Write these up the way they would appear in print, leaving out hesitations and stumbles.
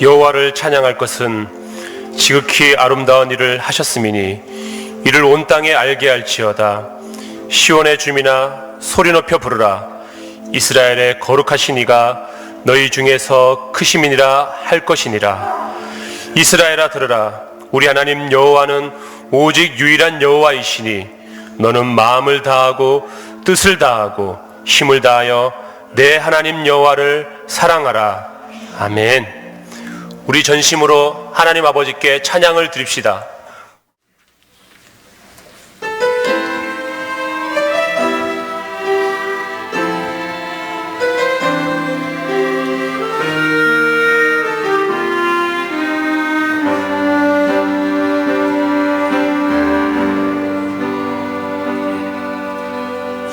여호와를 찬양할 것은 지극히 아름다운 일을 하셨음이니 이를 온 땅에 알게 할지어다. 시온의 주민아 소리 높여 부르라. 이스라엘의 거룩하신 이가 너희 중에서 크심이니라 할 것이니라. 이스라엘아 들으라. 우리 하나님 여호와는 오직 유일한 여호와이시니 너는 마음을 다하고 뜻을 다하고 힘을 다하여 내 하나님 여호와를 사랑하라. 아멘. 우리 전심으로 하나님 아버지께 찬양을 드립시다.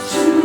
주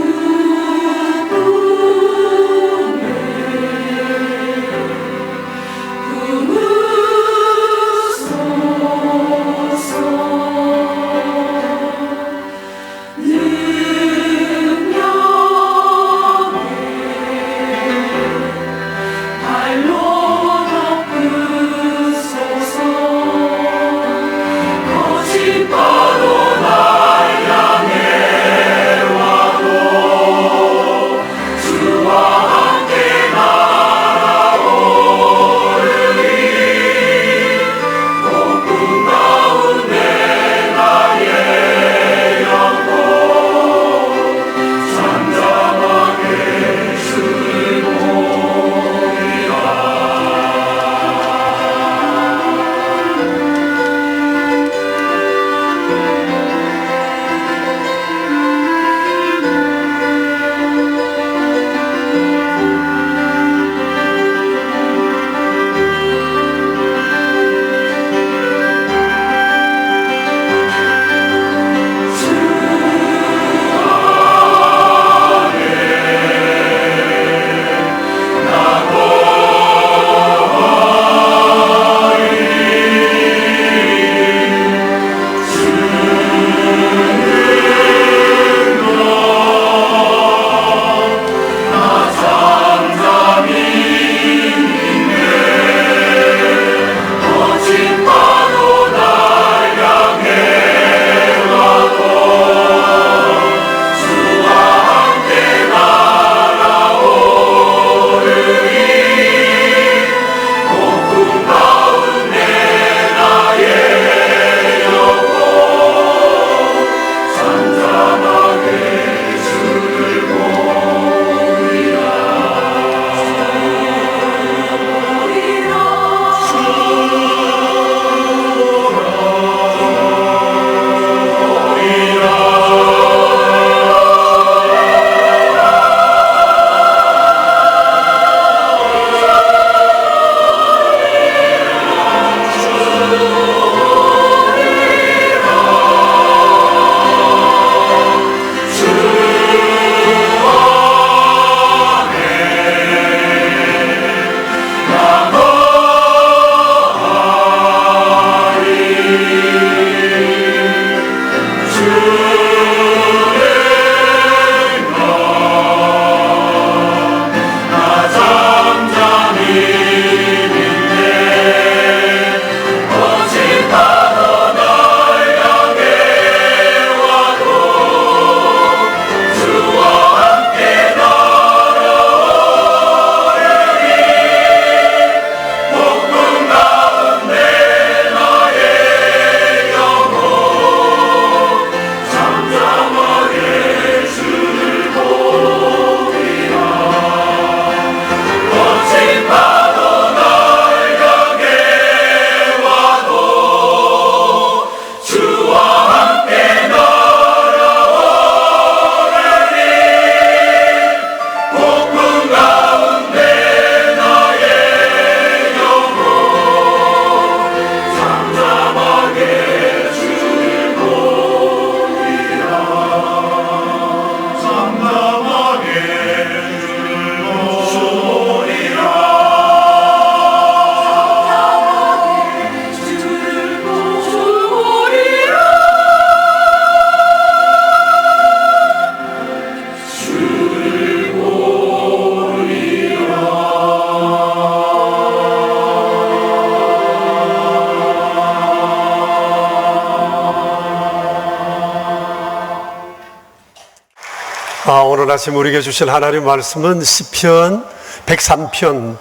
오늘 아침 우리에게 주실 하나님의 말씀은 시편 103편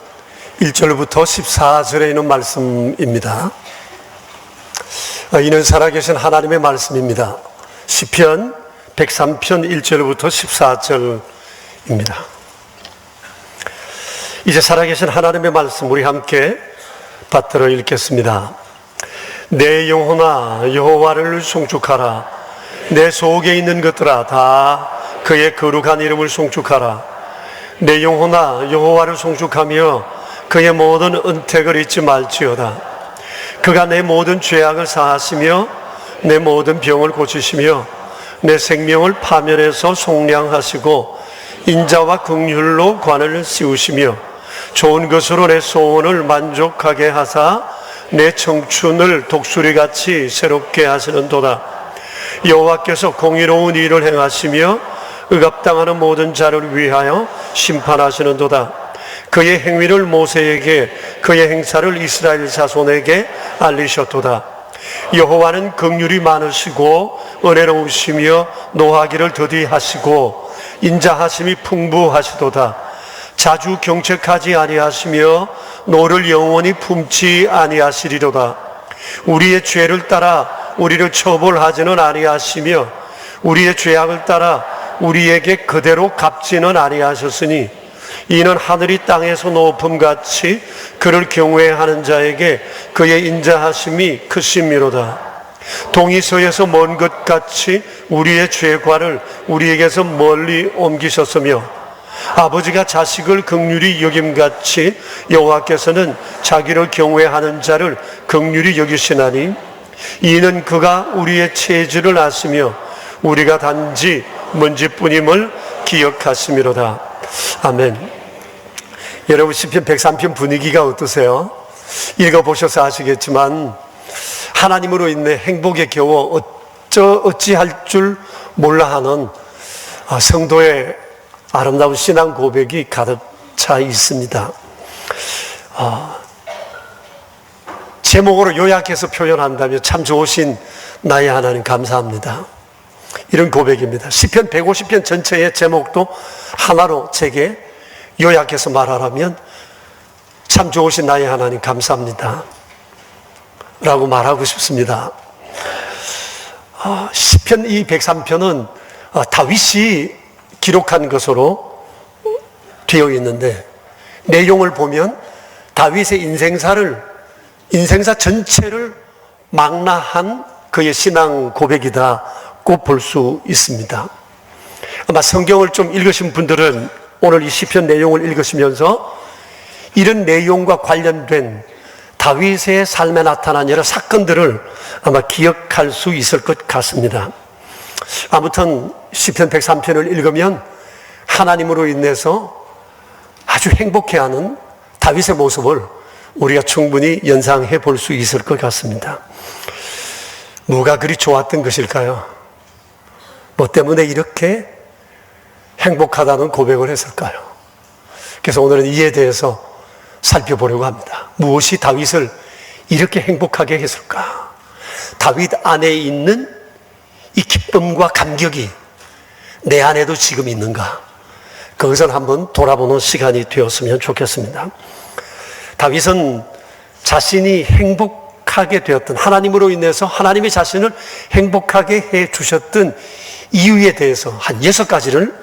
1절부터 14절에 있는 말씀입니다. 이는 살아계신 하나님의 말씀입니다. 시편 103편 1절부터 14절입니다. 이제 살아계신 하나님의 말씀 우리 함께 받들어 읽겠습니다. 내 영혼아 여호와를 송축하라. 내 속에 있는 것들아 다 그의 거룩한 이름을 송축하라. 내 영혼아 여호와를 송축하며 그의 모든 은택을 잊지 말지어다. 그가 내 모든 죄악을 사하시며 내 모든 병을 고치시며 내 생명을 파멸해서 속량하시고 인자와 긍휼로 관을 씌우시며 좋은 것으로 내 소원을 만족하게 하사 내 청춘을 독수리같이 새롭게 하시는도다. 여호와께서 공의로운 일을 행하시며 억압당하는 모든 자를 위하여 심판하시는도다. 그의 행위를 모세에게 그의 행사를 이스라엘 자손에게 알리셨도다. 여호와는 긍휼이 많으시고 은혜로우시며 노하기를 더디하시고 인자하심이 풍부하시도다. 자주 경책하지 아니하시며 노를 영원히 품지 아니하시리로다. 우리의 죄를 따라 우리를 처벌하지는 아니하시며 우리의 죄악을 따라 우리에게 그대로 갚지는 아니하셨으니 이는 하늘이 땅에서 높음같이 그를 경외하는 자에게 그의 인자하심이 크심이로다. 동이 서에서 먼 것 같이 우리의 죄과를 우리에게서 멀리 옮기셨으며 아버지가 자식을 긍휼히 여김같이 여호와께서는 자기를 경외하는 자를 긍휼히 여기시나니 이는 그가 우리의 체질을 아시며 우리가 단지 먼지뿐임을 기억하심이로다. 아멘. 여러분 시편 103편 분위기가 어떠세요? 읽어보셔서 아시겠지만 하나님으로 인해 행복에 겨워 어찌할 줄 몰라 하는 성도의 아름다운 신앙 고백이 가득 차 있습니다. 제목으로 요약해서 표현한다면 참 좋으신 나의 하나님 감사합니다. 이런 고백입니다. 시편 150편 전체의 제목도 하나로 제게 요약해서 말하라면 참 좋으신 나의 하나님 감사합니다 라고 말하고 싶습니다. 시편 이 103편은 다윗이 기록한 것으로 되어 있는데 내용을 보면 다윗의 인생사 전체를 망라한 그의 신앙 고백이다고 볼 수 있습니다. 아마 성경을 좀 읽으신 분들은 오늘 이 시편 내용을 읽으시면서 이런 내용과 관련된 다윗의 삶에 나타난 여러 사건들을 아마 기억할 수 있을 것 같습니다. 아무튼 시편 103편을 읽으면 하나님으로 인해서 아주 행복해하는 다윗의 모습을 우리가 충분히 연상해 볼 수 있을 것 같습니다. 뭐가 그리 좋았던 것일까요? 뭐 때문에 이렇게 행복하다는 고백을 했을까요? 그래서 오늘은 이에 대해서 살펴보려고 합니다. 무엇이 다윗을 이렇게 행복하게 했을까? 다윗 안에 있는 이 기쁨과 감격이 내 안에도 지금 있는가? 그것을 한번 돌아보는 시간이 되었으면 좋겠습니다. 다윗은 자신이 행복하게 되었던, 하나님으로 인해서 하나님의 자신을 행복하게 해 주셨던 이유에 대해서 한 6가지를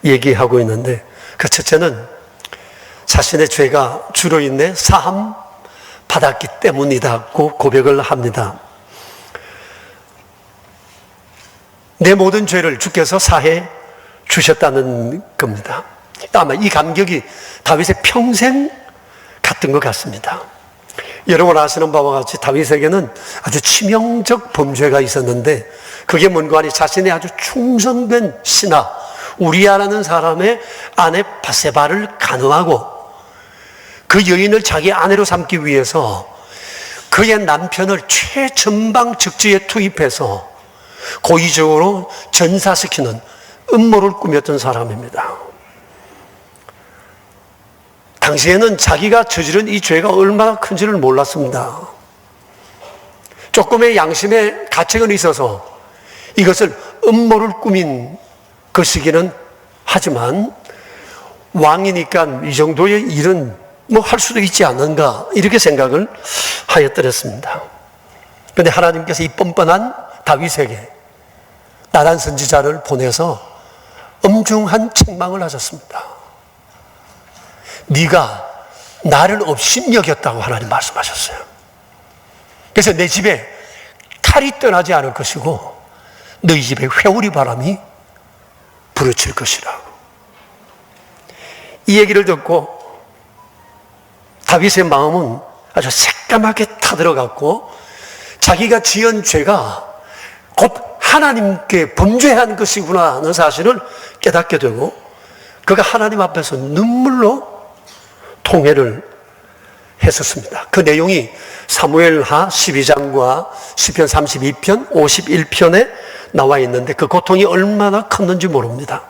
얘기하고 있는데, 그 첫째는 자신의 죄가 주로 인해 사함 받았기 때문이다고 고백을 합니다. 내 모든 죄를 주께서 사해 주셨다는 겁니다. 아마 이 감격이 다윗의 평생 같은 것 같습니다. 여러분 아시는 바와 같이 다윗에게는 아주 치명적 범죄가 있었는데 그게 뭔가 하니 자신의 아주 충성된 신하 우리아라는 사람의 아내 바세바를 간음하고 그 여인을 자기 아내로 삼기 위해서 그의 남편을 최전방 적지에 투입해서 고의적으로 전사시키는 음모를 꾸몄던 사람입니다. 당시에는 자기가 저지른 이 죄가 얼마나 큰지를 몰랐습니다. 조금의 양심의 가책은 있어서 이것을 음모를 꾸민 그 시기는 하지만 왕이니까 이 정도의 일은 뭐 할 수도 있지 않는가 이렇게 생각을 하였더랬습니다. 그런데 하나님께서 이 뻔뻔한 다윗에게 나단 선지자를 보내서 엄중한 책망을 하셨습니다. 네가 나를 업신 여겼다고 하나님 말씀하셨어요. 그래서 내 집에 칼이 떠나지 않을 것이고 너희 집에 회오리 바람이 부르칠 것이라고. 이 얘기를 듣고 다윗의 마음은 아주 새까맣게 타들어갔고 자기가 지은 죄가 곧 하나님께 범죄한 것이구나 하는 사실을 깨닫게 되고 그가 하나님 앞에서 눈물로 통회를 했었습니다. 그 내용이 사무엘하 12장과 시편 32편, 51편에 나와 있는데 그 고통이 얼마나 컸는지 모릅니다.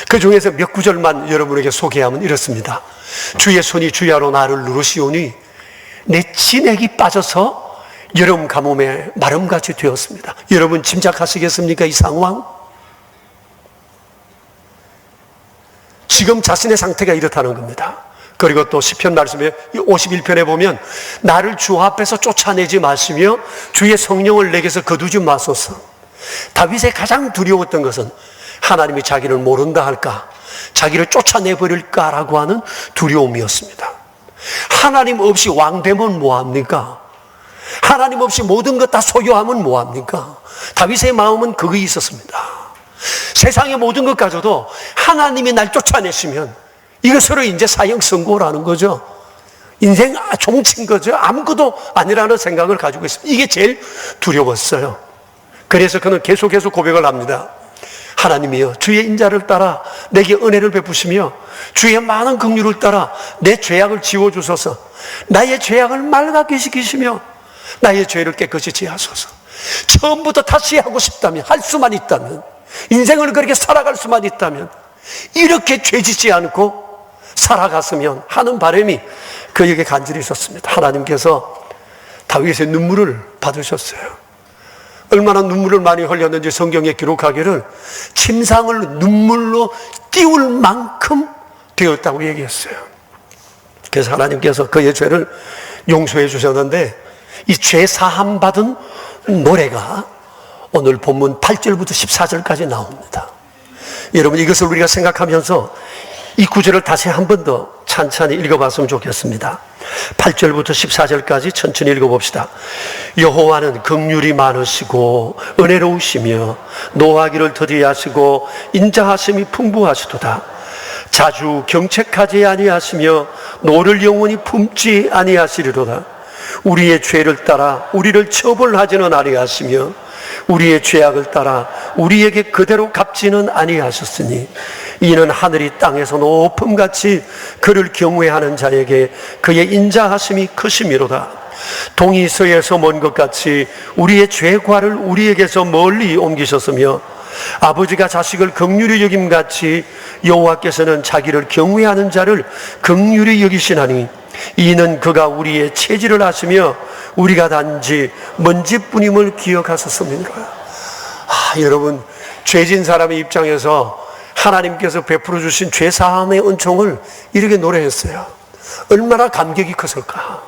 그 중에서 몇 구절만 여러분에게 소개하면 이렇습니다. 주의 손이 주야로 나를 누르시오니 내 진액이 빠져서 여름 가뭄에 마름같이 되었습니다. 여러분 짐작하시겠습니까? 이 상황? 지금 자신의 상태가 이렇다는 겁니다. 그리고 또 시편 말씀에 51편에 보면 나를 주 앞에서 쫓아내지 마시며 주의 성령을 내게서 거두지 마소서. 다윗의 가장 두려웠던 것은 하나님이 자기를 모른다 할까, 자기를 쫓아내버릴까라고 하는 두려움이었습니다. 하나님 없이 왕 되면 뭐합니까? 하나님 없이 모든 것 다 소유하면 뭐합니까? 다윗의 마음은 그게 있었습니다. 세상의 모든 것 가져도 하나님이 날 쫓아내시면 이것으로 이제 사형 선고라는 거죠. 인생 종친 거죠. 아무것도 아니라는 생각을 가지고 있습니다. 이게 제일 두려웠어요. 그래서 그는 계속해서 고백을 합니다. 하나님이여, 주의 인자를 따라 내게 은혜를 베푸시며 주의 많은 긍휼을 따라 내 죄악을 지워주소서. 나의 죄악을 맑게 시키시며 나의 죄를 깨끗이 지하소서. 처음부터 다시 하고 싶다면, 할 수만 있다면, 인생을 그렇게 살아갈 수만 있다면 이렇게 죄짓지 않고 살아갔으면 하는 바람이 그에게 간절히 있었습니다. 하나님께서 다윗의 눈물을 받으셨어요. 얼마나 눈물을 많이 흘렸는지 성경에 기록하기를 침상을 눈물로 띄울 만큼 되었다고 얘기했어요. 그래서 하나님께서 그의 죄를 용서해 주셨는데 이 죄 사함 받은 노래가 오늘 본문 8절부터 14절까지 나옵니다. 여러분 이것을 우리가 생각하면서 이 구절을 다시 한 번 더 찬찬히 읽어봤으면 좋겠습니다. 8절부터 14절까지 천천히 읽어봅시다. 여호와는 긍휼이 많으시고 은혜로우시며 노하기를 더디하시고 인자하심이 풍부하시도다. 자주 경책하지 아니하시며 노를 영원히 품지 아니하시리로다. 우리의 죄를 따라 우리를 처벌하지는 아니하시며 우리의 죄악을 따라 우리에게 그대로 갚지는 아니하셨으니 이는 하늘이 땅에서 높음같이 그를 경외하는 자에게 그의 인자하심이 크심이로다. 동이 서에서 먼 것 같이 우리의 죄과를 우리에게서 멀리 옮기셨으며 아버지가 자식을 긍휼히 여김같이 여호와께서는 자기를 경외하는 자를 긍휼히 여기시나니 이는 그가 우리의 체질을 아시며 우리가 단지 먼지뿐임을 기억하셨습니다. 여러분 죄진 사람의 입장에서 하나님께서 베풀어 주신 죄사함의 은총을 이렇게 노래했어요. 얼마나 감격이 컸을까.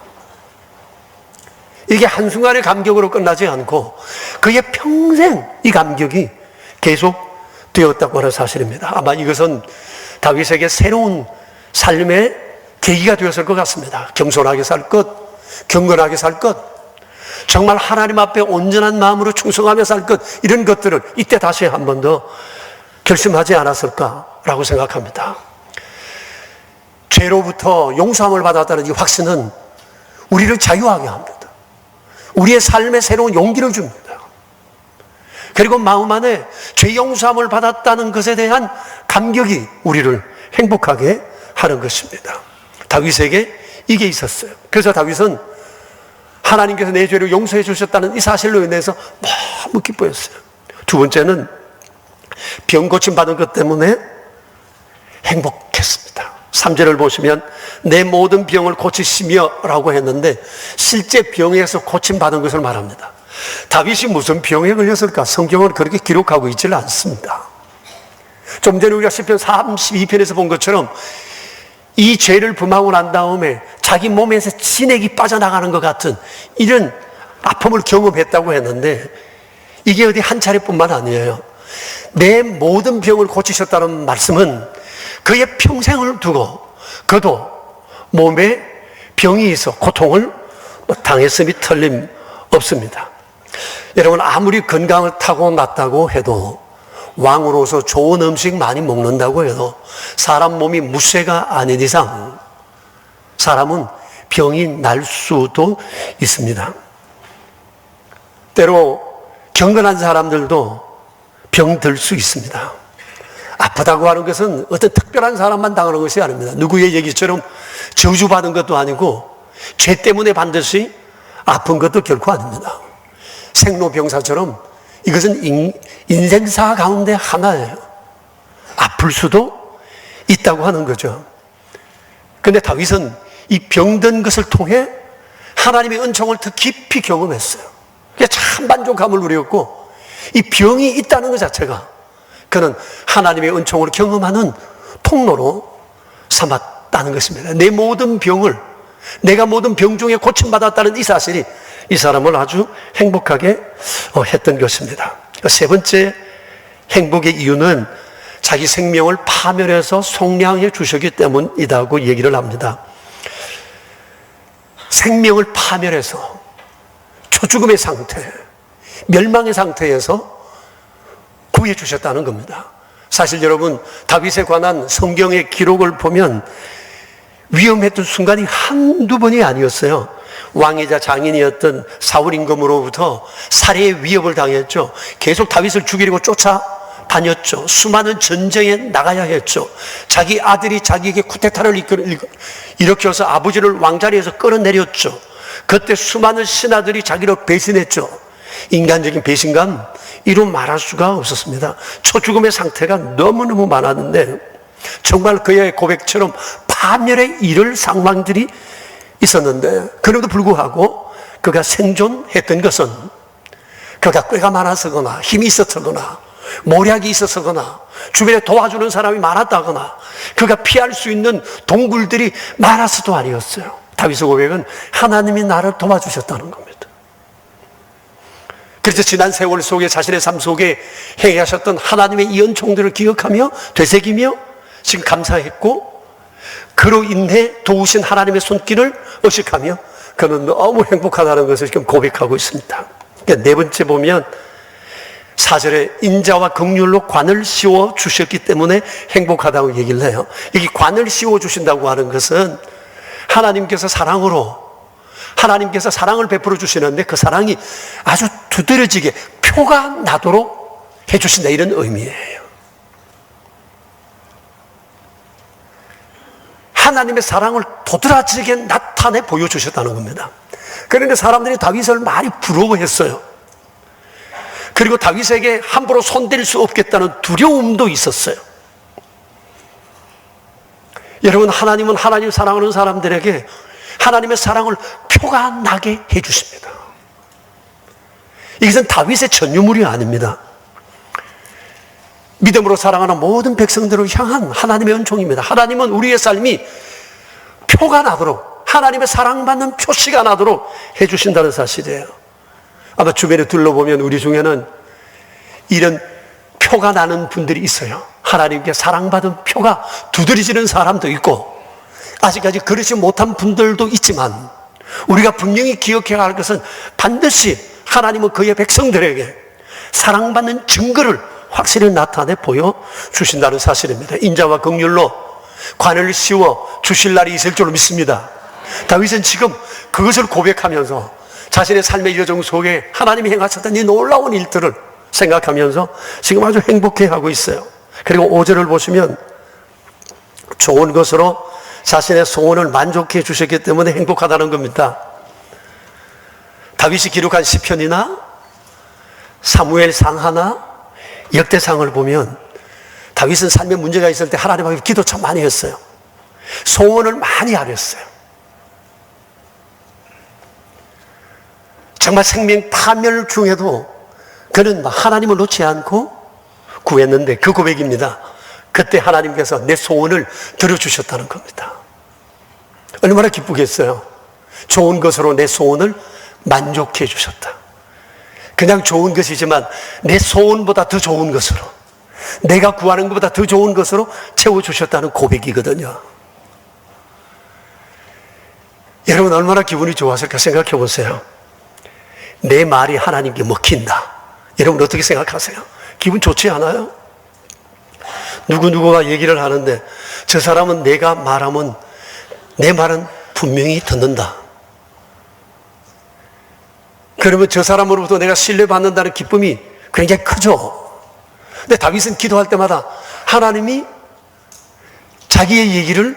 이게 한순간의 감격으로 끝나지 않고 그의 평생 이 감격이 계속 되었다고 하는 사실입니다. 아마 이것은 다윗에게 새로운 삶의 계기가 되었을 것 같습니다. 겸손하게 살 것, 경건하게 살 것, 정말 하나님 앞에 온전한 마음으로 충성하며 살 것, 이런 것들을 이때 다시 한 번 더 결심하지 않았을까라고 생각합니다. 죄로부터 용서함을 받았다는 이 확신은 우리를 자유하게 합니다. 우리의 삶에 새로운 용기를 줍니다. 그리고 마음 안에 죄 용서함을 받았다는 것에 대한 감격이 우리를 행복하게 하는 것입니다. 다윗에게 이게 있었어요. 그래서 다윗은 하나님께서 내 죄를 용서해 주셨다는 이 사실로 인해서 너무 기뻐했어요. 두 번째는 병 고침 받은 것 때문에 행복했습니다. 3절을 보시면 내 모든 병을 고치시며 라고 했는데 실제 병에서 고침 받은 것을 말합니다. 다윗이 무슨 병에 걸렸을까? 성경은 그렇게 기록하고 있지는 않습니다. 좀 전에 우리가 시편 32편에서 본 것처럼 이 죄를 범하고 난 다음에 자기 몸에서 진액이 빠져나가는 것 같은 이런 아픔을 경험했다고 했는데, 이게 어디 한 차례뿐만 아니에요. 내 모든 병을 고치셨다는 말씀은 그의 평생을 두고 그도 몸에 병이 있어 고통을 당했음이 틀림없습니다. 여러분, 아무리 건강을 타고났다고 해도, 왕으로서 좋은 음식 많이 먹는다고 해도 사람 몸이 무쇠가 아닌 이상 사람은 병이 날 수도 있습니다. 때로 경건한 사람들도 병들 수 있습니다. 아프다고 하는 것은 어떤 특별한 사람만 당하는 것이 아닙니다. 누구의 얘기처럼 저주받은 것도 아니고 죄 때문에 반드시 아픈 것도 결코 아닙니다. 생로병사처럼 이것은 인생사 가운데 하나예요. 아플 수도 있다고 하는 거죠. 그런데 다윗은 이 병든 것을 통해 하나님의 은총을 더 깊이 경험했어요. 그게 참 만족감을 누렸고, 이 병이 있다는 것 자체가 그는 하나님의 은총을 경험하는 통로로 삼았다는 것입니다. 내 모든 병을, 내가 모든 병 중에 고침받았다는 이 사실이 이 사람을 아주 행복하게 했던 것입니다. 세 번째 행복의 이유는 자기 생명을 파멸해서 속량해 주셨기 때문이라고 얘기를 합니다. 생명을 파멸해서 초죽음의 상태, 멸망의 상태에서 구해 주셨다는 겁니다. 사실 여러분, 다윗에 관한 성경의 기록을 보면 위험했던 순간이 한두 번이 아니었어요. 왕이자 장인이었던 사울 임금으로부터 살해의 위협을 당했죠. 계속 다윗을 죽이려고 쫓아다녔죠. 수많은 전쟁에 나가야 했죠. 자기 아들이 자기에게 쿠데타를 일으켜서 아버지를 왕자리에서 끌어내렸죠. 그때 수많은 신하들이 자기를 배신했죠. 인간적인 배신감 이루 말할 수가 없었습니다. 초죽음의 상태가 너무너무 많았는데, 정말 그의 고백처럼 파멸에 이를 상황들이 있었는데, 그럼에도 불구하고 그가 생존했던 것은 그가 꾀가 많아서거나 힘이 있었거나 모략이 있었거나 주변에 도와주는 사람이 많았다거나 그가 피할 수 있는 동굴들이 많아서도 아니었어요. 다윗의 고백은 하나님이 나를 도와주셨다는 겁니다. 그래서 지난 세월 속에 자신의 삶 속에 행하셨던 하나님의 이 은총들을 기억하며 되새기며 지금 감사했고, 그로 인해 도우신 하나님의 손길을 의식하며 그는 너무 행복하다는 것을 지금 고백하고 있습니다. 그러니까 네 번째 보면 4절에 인자와 긍휼로 관을 씌워 주셨기 때문에 행복하다고 얘기를 해요. 여기 관을 씌워 주신다고 하는 것은 하나님께서 사랑을 베풀어 주시는데 그 사랑이 아주 두드러지게 표가 나도록 해주신다, 이런 의미예요. 하나님의 사랑을 도드라지게 나타내 보여주셨다는 겁니다. 그런데 사람들이 다윗을 많이 부러워했어요. 그리고 다윗에게 함부로 손댈 수 없겠다는 두려움도 있었어요. 여러분, 하나님은 하나님 사랑하는 사람들에게 하나님의 사랑을 표가 나게 해주십니다. 이것은 다윗의 전유물이 아닙니다. 믿음으로 사랑하는 모든 백성들을 향한 하나님의 은총입니다. 하나님은 우리의 삶이 표가 나도록, 하나님의 사랑받는 표시가 나도록 해주신다는 사실이에요. 아마 주변에 둘러보면 우리 중에는 이런 표가 나는 분들이 있어요. 하나님께 사랑받은 표가 두드러지는 사람도 있고, 아직까지 그러지 못한 분들도 있지만, 우리가 분명히 기억해야 할 것은 반드시 하나님은 그의 백성들에게 사랑받는 증거를 확실히 나타내 보여주신다는 사실입니다. 인자와 긍휼로 관을 씌워 주실 날이 있을 줄로 믿습니다. 다윗은 지금 그것을 고백하면서 자신의 삶의 여정 속에 하나님이 행하셨던 이 놀라운 일들을 생각하면서 지금 아주 행복해하고 있어요. 그리고 5절을 보시면 좋은 것으로 자신의 소원을 만족해 주셨기 때문에 행복하다는 겁니다. 다윗이 기록한 시편이나 사무엘상하나 역대상을 보면 다윗은 삶에 문제가 있을 때 하나님 앞에 기도 참 많이 했어요. 소원을 많이 아뢰었어요. 정말 생명 파멸 중에도 그는 하나님을 놓지 않고 구했는데, 그 고백입니다. 그때 하나님께서 내 소원을 들어주셨다는 겁니다. 얼마나 기쁘겠어요. 좋은 것으로 내 소원을 만족해 주셨다. 그냥 좋은 것이지만 내 소원보다 더 좋은 것으로, 내가 구하는 것보다 더 좋은 것으로 채워주셨다는 고백이거든요. 여러분 얼마나 기분이 좋았을까 생각해 보세요. 내 말이 하나님께 먹힌다. 여러분 어떻게 생각하세요? 기분 좋지 않아요? 누구누구가 얘기를 하는데 저 사람은 내가 말하면 내 말은 분명히 듣는다. 그러면 저 사람으로부터 내가 신뢰받는다는 기쁨이 굉장히 크죠. 근데 다윗은 기도할 때마다 하나님이 자기의 얘기를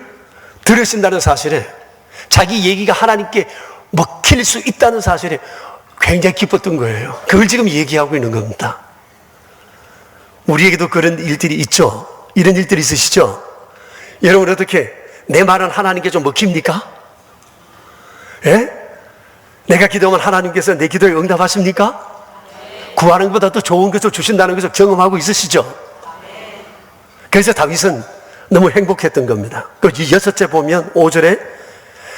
들으신다는 사실에, 자기 얘기가 하나님께 먹힐 수 있다는 사실에 굉장히 기뻤던 거예요. 그걸 지금 얘기하고 있는 겁니다. 우리에게도 그런 일들이 있죠. 이런 일들이 있으시죠? 여러분 어떻게 내 말은 하나님께 좀 먹힙니까? 예? 내가 기도하면 하나님께서 내 기도에 응답하십니까? 구하는 것보다 더 좋은 것을 주신다는 것을 경험하고 있으시죠? 그래서 다윗은 너무 행복했던 겁니다. 그 여섯째 보면 5절에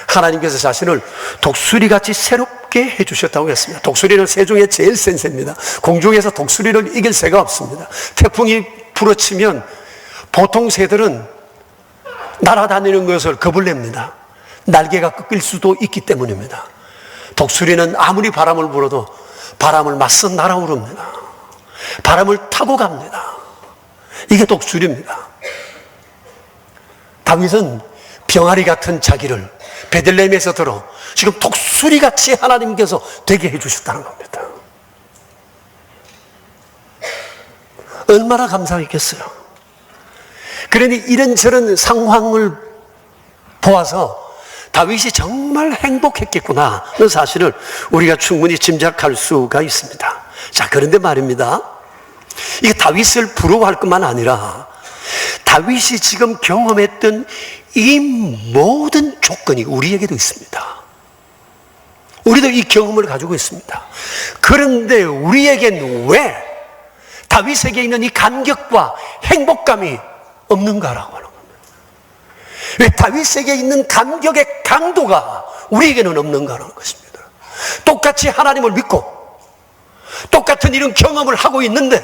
하나님께서 자신을 독수리같이 새롭게 해주셨다고 했습니다. 독수리는 새 중에 제일 센 새입니다. 공중에서 독수리를 이길 새가 없습니다. 태풍이 불어치면 보통 새들은 날아다니는 것을 겁을 냅니다. 날개가 꺾일 수도 있기 때문입니다. 독수리는 아무리 바람을 불어도 바람을 맞서 날아오릅니다. 바람을 타고 갑니다. 이게 독수리입니다. 다윗은 병아리 같은 자기를 베들레헴에서 들어 지금 독수리같이 하나님께서 되게 해주셨다는 겁니다. 얼마나 감사했겠어요. 그러니 이런저런 상황을 보아서 다윗이 정말 행복했겠구나 하는 사실을 우리가 충분히 짐작할 수가 있습니다. 자, 그런데 말입니다. 이게 다윗을 부러워할 것만 아니라 다윗이 지금 경험했던 이 모든 조건이 우리에게도 있습니다. 우리도 이 경험을 가지고 있습니다. 그런데 우리에겐 왜 다윗에게 있는 이 감격과 행복감이 없는가라고 하는 겁니다. 왜 다윗에게 있는 감격의 강도가 우리에게는 없는가라는 것입니다. 똑같이 하나님을 믿고 똑같은 이런 경험을 하고 있는데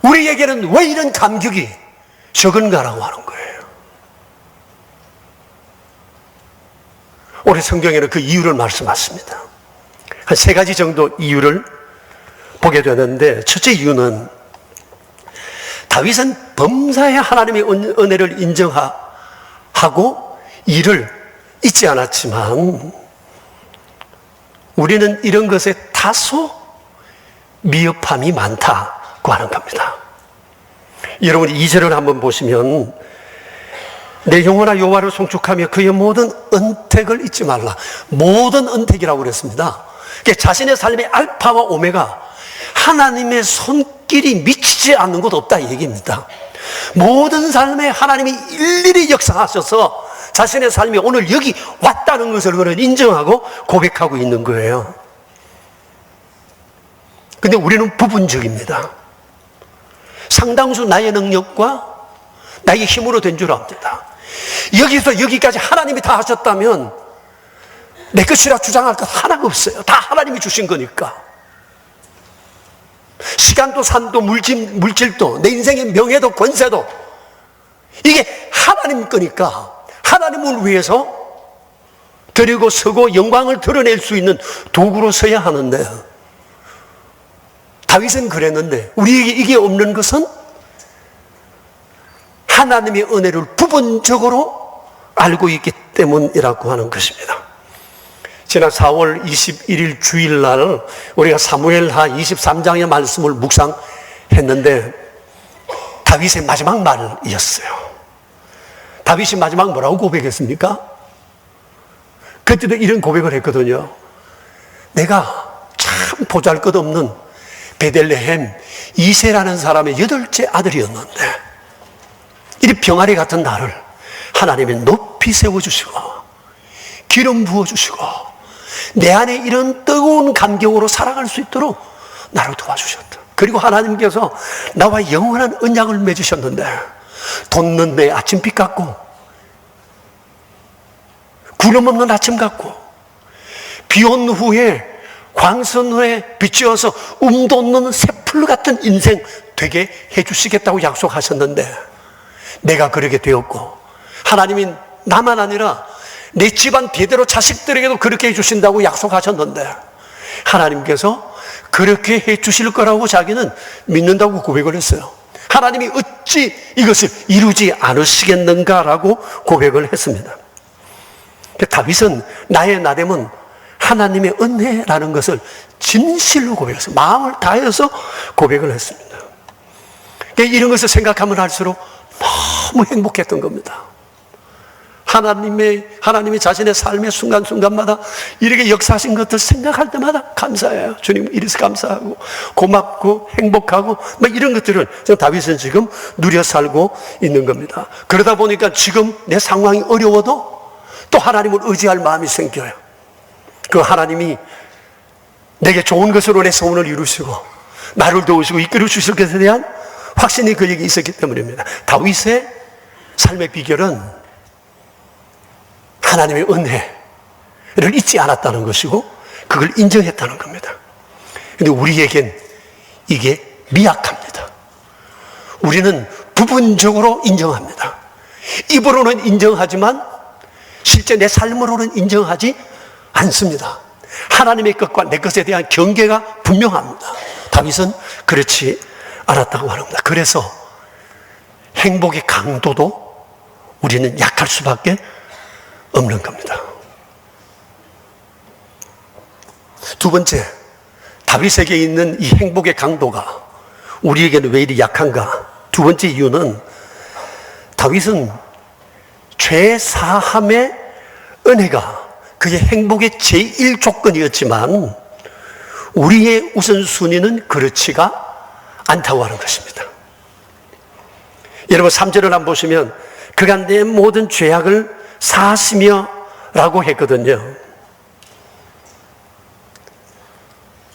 우리에게는 왜 이런 감격이 적은가라고 하는 거예요. 올해 성경에는 그 이유를 말씀하십니다. 한 3가지 정도 이유를 보게 되는데, 첫째 이유는 다윗은 범사에 하나님의 은혜를 인정하고 이를 잊지 않았지만 우리는 이런 것에 다소 미흡함이 많다고 하는 겁니다. 여러분 2절을 한번 보시면 내 영혼아 여호와를 송축하며 그의 모든 언택을 잊지 말라. 모든 언택이라고 그랬습니다. 자신의 삶의 알파와 오메가, 하나님의 손길이 미치지 않는 곳 없다 이 얘기입니다. 모든 삶에 하나님이 일일이 역사하셔서 자신의 삶이 오늘 여기 왔다는 것을 그는 인정하고 고백하고 있는 거예요. 근데 우리는 부분적입니다. 상당수 나의 능력과 나의 힘으로 된 줄 압니다. 여기서 여기까지 하나님이 다 하셨다면 내 것이라 주장할 것 하나가 없어요. 다 하나님이 주신 거니까. 시간도 산도 물질도 내 인생의 명예도 권세도 이게 하나님 거니까 하나님을 위해서 드리고 서고 영광을 드러낼 수 있는 도구로 서야 하는데, 다윗은 그랬는데 우리에게 이게 없는 것은 하나님의 은혜를 부분적으로 알고 있기 때문이라고 하는 것입니다. 지난 4월 21일 주일날 우리가 사무엘하 23장의 말씀을 묵상했는데 다윗의 마지막 말이었어요. 다윗이 마지막 뭐라고 고백했습니까? 그때도 이런 고백을 했거든요. 내가 참 보잘것없는 베들레헴 이새라는 사람의 8째 아들이었는데 이 병아리 같은 나를 하나님이 높이 세워주시고 기름 부어주시고 내 안에 이런 뜨거운 감격으로 살아갈 수 있도록 나를 도와주셨다. 그리고 하나님께서 나와 영원한 언약을 맺으셨는데 돈 없는 내 아침빛 같고 구름 없는 아침 같고 비 온 후에 광선 후에 비추어서 음도 없는 새풀 같은 인생 되게 해주시겠다고 약속하셨는데 내가 그러게 되었고, 하나님이 나만 아니라 내 집안 대대로 자식들에게도 그렇게 해주신다고 약속하셨는데 하나님께서 그렇게 해주실 거라고 자기는 믿는다고 고백을 했어요. 하나님이 어찌 이것을 이루지 않으시겠는가라고 고백을 했습니다. 다윗은 나의 나됨은 하나님의 은혜라는 것을 진실로 고백했어요. 마음을 다해서 고백을 했습니다. 이런 것을 생각하면 할수록 너무 행복했던 겁니다. 하나님이 자신의 삶의 순간순간마다 이렇게 역사하신 것들 생각할 때마다 감사해요. 주님 이래서 감사하고 고맙고 행복하고 이런 것들을 다윗은 지금 누려 살고 있는 겁니다. 그러다 보니까 지금 내 상황이 어려워도 또 하나님을 의지할 마음이 생겨요. 그 하나님이 내게 좋은 것으로 내 소원을 이루시고 나를 도우시고 이끌어 주실 것에 대한 확신이 그에게 있었기 때문입니다. 다윗의 삶의 비결은 하나님의 은혜를 잊지 않았다는 것이고 그걸 인정했다는 겁니다. 그런데 우리에겐 이게 미약합니다. 우리는 부분적으로 인정합니다. 입으로는 인정하지만 실제 내 삶으로는 인정하지 않습니다. 하나님의 것과 내 것에 대한 경계가 분명합니다. 다윗은 그렇지 않았다고 하는 겁니다. 그래서 행복의 강도도 우리는 약할 수밖에 없는 겁니다. 두 번째, 다윗에게 있는 이 행복의 강도가 우리에게는 왜 이리 약한가? 두 번째 이유는 다윗은 죄 사함의 은혜가 그의 행복의 제1 조건이었지만 우리의 우선순위는 그렇지가 않다고 하는 것입니다. 여러분 3절을 한번 보시면 그가 내 모든 죄악을 사하시며 라고 했거든요.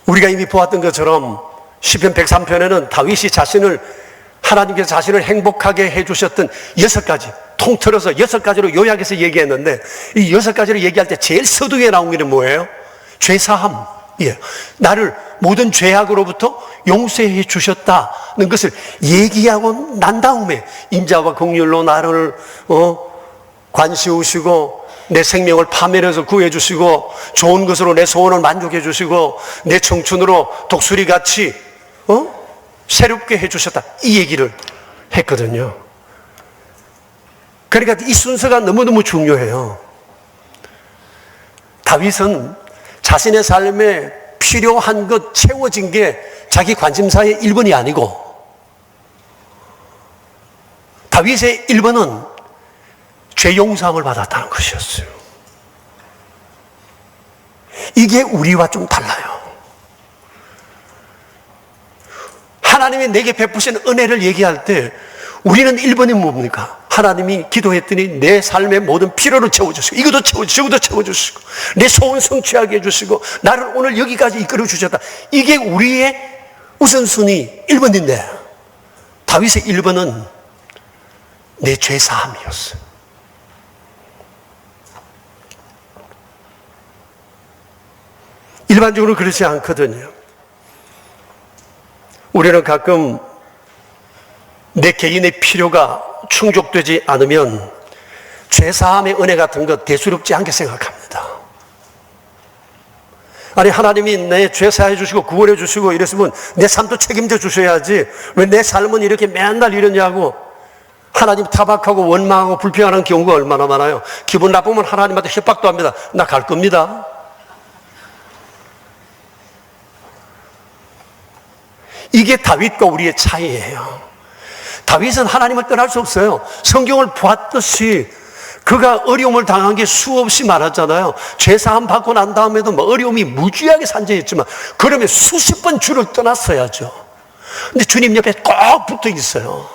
우리가 이미 보았던 것처럼 시편 103편에는 다윗이 하나님께서 자신을 행복하게 해주셨던 6가지, 통틀어서 6가지로 요약해서 얘기했는데 이 6가지를 얘기할 때 제일 서두에 나온 게 뭐예요? 죄사함. 예. 나를 모든 죄악으로부터 용서해 주셨다는 것을 얘기하고 난 다음에 인자와 긍휼로 나를 관시우시고 내 생명을 파멸해서 구해주시고 좋은 것으로 내 소원을 만족해 주시고 내 청춘으로 독수리같이 새롭게 해주셨다, 이 얘기를 했거든요. 그러니까 이 순서가 너무너무 중요해요. 다윗은 자신의 삶에 필요한 것 채워진 게 자기 관심사의 1번이 아니고 다윗의 1번은 죄 용서함을 받았다는 것이었어요. 이게 우리와 좀 달라요. 하나님이 내게 베푸신 은혜를 얘기할 때 우리는 1번이 뭡니까? 하나님이 기도했더니 내 삶의 모든 필요를 채워주시고 이것도 채워주시고 저것도 채워주시고 내 소원 성취하게 해주시고 나를 오늘 여기까지 이끌어 주셨다. 이게 우리의 우선순위 1번인데 다윗의 1번은 내 죄사함이었어요. 일반적으로 그렇지 않거든요. 우리는 가끔 내 개인의 필요가 충족되지 않으면 죄사함의 은혜 같은 것 대수롭지 않게 생각합니다. 아니 하나님이 내 죄 사해 주시고 구원해 주시고 이랬으면 내 삶도 책임져 주셔야지 왜 내 삶은 이렇게 맨날 이러냐고 하나님 타박하고 원망하고 불평하는 경우가 얼마나 많아요. 기분 나쁘면 하나님한테 협박도 합니다. 나 갈 겁니다. 이게 다윗과 우리의 차이예요. 다윗은 하나님을 떠날 수 없어요. 성경을 보았듯이 그가 어려움을 당한 게 수없이 많았잖아요. 죄사함 받고 난 다음에도 어려움이 무지하게 산재했지만 그러면 수십 번 주를 떠났어야죠. 근데 주님 옆에 꼭 붙어 있어요.